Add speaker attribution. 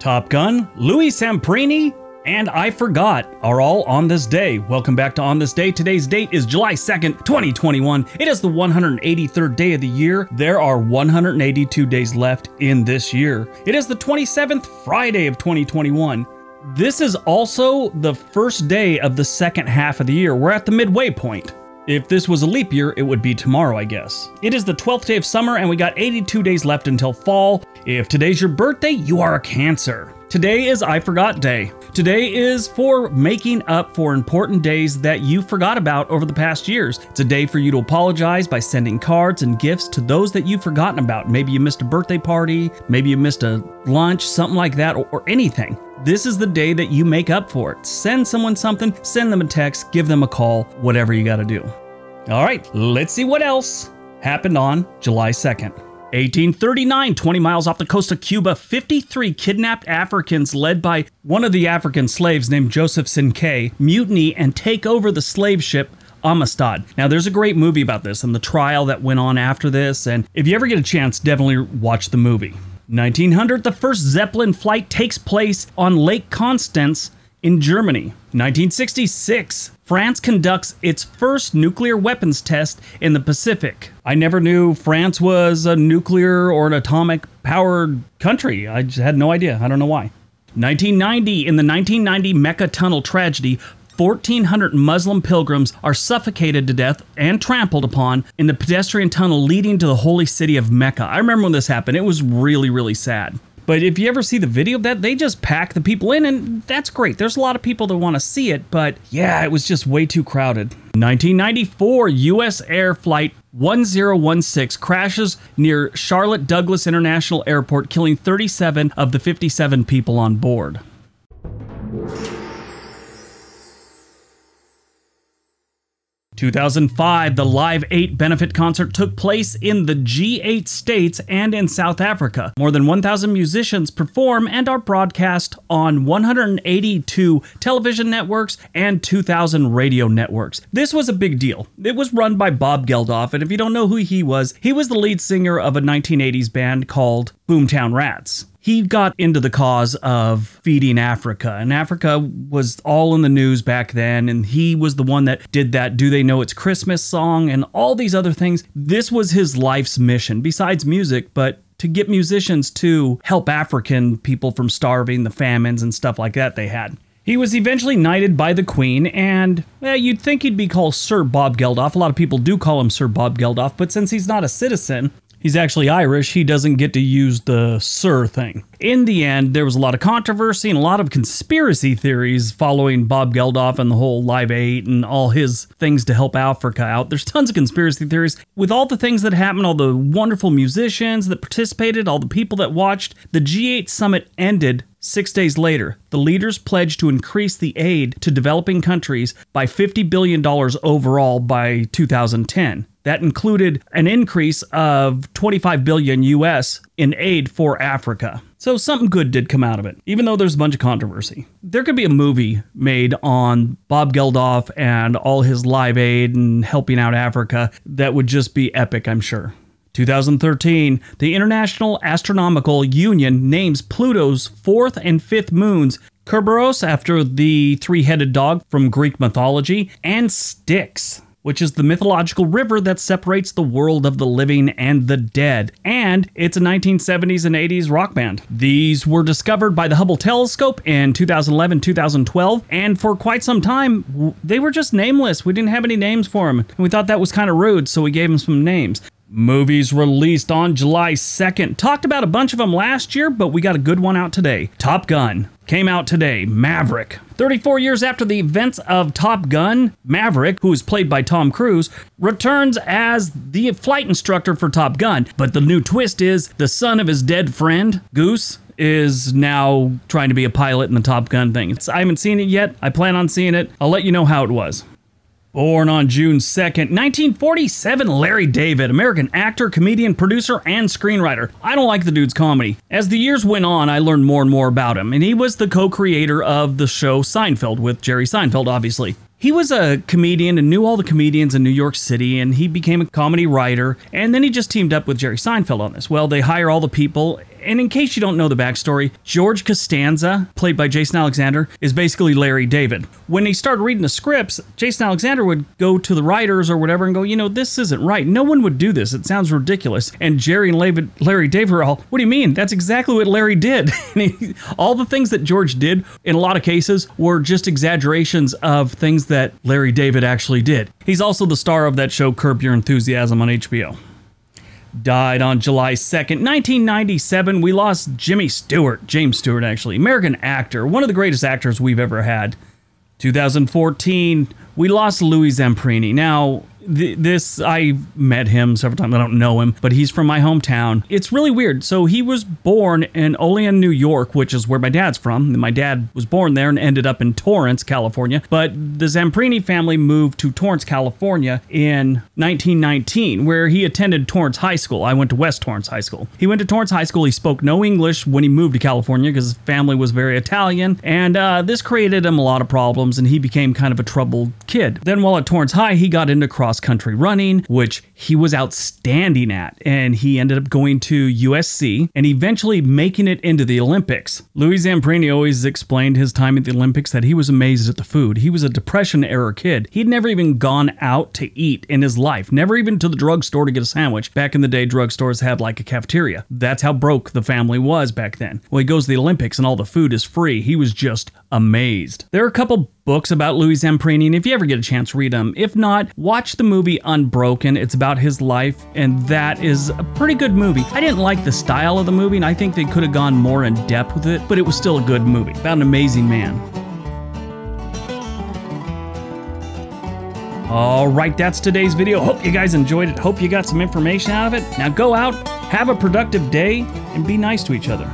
Speaker 1: Top Gun, Louis Zamperini, and I Forgot are all on this day. Welcome back to On This Day. Today's date is July 2nd, 2021. It is the 183rd day of the year. There are 182 days left in this year. It is the 27th Friday of 2021. This is also the first day of the second half of the year. We're at the midway point. If this was a leap year, it would be tomorrow, I guess. It is the 12th day of summer, and we got 82 days left until fall. If today's your birthday, you are a Cancer. Today is I Forgot Day. Today is for making up for important days that you forgot about over the past years. It's a day for you to apologize by sending cards and gifts to those that you've forgotten about. Maybe you missed a birthday party, maybe you missed a lunch, something like that, or anything. This is the day that you make up for it. Send someone something, send them a text, give them a call, whatever you gotta do. All right, let's see what else happened on July 2nd. 1839, 20 miles off the coast of Cuba, 53 kidnapped Africans led by one of the African slaves named Joseph Sinkay mutiny and take over the slave ship Amistad. Now, there's a great movie about this and the trial that went on after this, and if you ever get a chance, definitely watch the movie. 1900, the first Zeppelin flight takes place on Lake Constance in Germany. 1966, France conducts its first nuclear weapons test in the Pacific. I never knew France was a nuclear or an atomic powered country. I just had no idea. I don't know why. 1990, in the 1990 Mecca tunnel tragedy, 1,400 Muslim pilgrims are suffocated to death and trampled upon in the pedestrian tunnel leading to the holy city of Mecca. I remember when this happened. It was really, really sad. But if you ever see the video of that, they just pack the people in, and that's great. There's a lot of people that want to see it, but yeah, it was just way too crowded. 1994, U.S. Air Flight 1016 crashes near Charlotte Douglas International Airport, killing 37 of the 57 people on board. 2005, the Live 8 benefit concert took place in the G8 states and in South Africa. More than 1,000 musicians perform and are broadcast on 182 television networks and 2,000 radio networks. This was a big deal. It was run by Bob Geldof, and if you don't know who he was the lead singer of a 1980s band called Boomtown Rats. He got into the cause of feeding Africa, and Africa was all in the news back then, and he was the one that did that Do They Know It's Christmas song and all these other things. This was his life's mission, besides music, but to get musicians to help African people from starving, the famines and stuff like that they had. He was eventually knighted by the Queen, and you'd think he'd be called Sir Bob Geldof. A lot of people do call him Sir Bob Geldof, but since he's not a citizen, he's actually Irish, he doesn't get to use the Sir thing. In the end, there was a lot of controversy and a lot of conspiracy theories following Bob Geldof and the whole Live 8 and all his things to help Africa out. There's tons of conspiracy theories. With all the things that happened, all the wonderful musicians that participated, all the people that watched, the G8 summit ended 6 days later. The leaders pledged to increase the aid to developing countries by $50 billion overall by 2010. That included an increase of $25 billion US in aid for Africa. So something good did come out of it, even though there's a bunch of controversy. There could be a movie made on Bob Geldof and all his Live Aid and helping out Africa that would just be epic, I'm sure. 2013, the International Astronomical Union names Pluto's fourth and fifth moons Kerberos, after the three-headed dog from Greek mythology, and Styx, which is the mythological river that separates the world of the living and the dead. And it's a 1970s and 80s rock band. These were discovered by the Hubble telescope in 2011, 2012, and for quite some time, they were just nameless. We didn't have any names for them. And we thought that was kind of rude, so we gave them some names. Movies released on July 2nd. Talked about a bunch of them last year, but we got a good one out today. Top Gun came out today. Maverick. 34 years after the events of Top Gun, Maverick, who is played by Tom Cruise, returns as the flight instructor for Top Gun. But the new twist is the son of his dead friend, Goose, is now trying to be a pilot in the Top Gun thing. I haven't seen it yet. I plan on seeing it. I'll let you know how it was. Born on June 2nd, 1947, Larry David, American actor, comedian, producer, and screenwriter. I don't like the dude's comedy. As the years went on, I learned more and more about him, and he was the co-creator of the show Seinfeld, with Jerry Seinfeld, obviously. He was a comedian and knew all the comedians in New York City, and he became a comedy writer, and then he just teamed up with Jerry Seinfeld on this. Well, they hire all the people, And in case you don't know the backstory, George Costanza, played by Jason Alexander, is basically Larry David. When he started reading the scripts, Jason Alexander would go to the writers or whatever and go, you know, this isn't right. No one would do this. It sounds ridiculous. And Jerry and Larry David were all, what do you mean? That's exactly what Larry did. All the things that George did, in a lot of cases, were just exaggerations of things that Larry David actually did. He's also the star of that show Curb Your Enthusiasm on HBO. Died on July 2nd, 1997. We lost James Stewart actually, American actor, one of the greatest actors we've ever had. 2014, we lost Louis Zamperini. Now, I met him several times. I don't know him, but he's from my hometown. It's really weird. So he was born in Olean, New York, which is where my dad's from. My dad was born there and ended up in Torrance, California. But the Zamperini family moved to Torrance, California in 1919, where he attended Torrance High School. I went to West Torrance High School. He went to Torrance High School. He spoke no English when he moved to California because his family was very Italian. And this created him a lot of problems, and he became kind of a troubled kid. Then while at Torrance High, he got into cross-country running, which he was outstanding at, and he ended up going to USC and eventually making it into the Olympics. Louis Zamperini always explained his time at the Olympics that he was amazed at the food. He was a Depression-era kid. He'd never even gone out to eat in his life, never even to the drugstore to get a sandwich. Back in the day, drugstores had like a cafeteria. That's how broke the family was back then. Well, he goes to the Olympics and all the food is free. He was just amazed. There are a couple books about Louis Zamperini, and if you ever get a chance, read them. If not, watch the movie Unbroken. It's about his life, and that is a pretty good movie. I didn't like the style of the movie, and I think they could have gone more in depth with it, but it was still a good movie about an amazing man. All right, that's today's video. Hope you guys enjoyed it. Hope you got some information out of it. Now go out, have a productive day, and be nice to each other.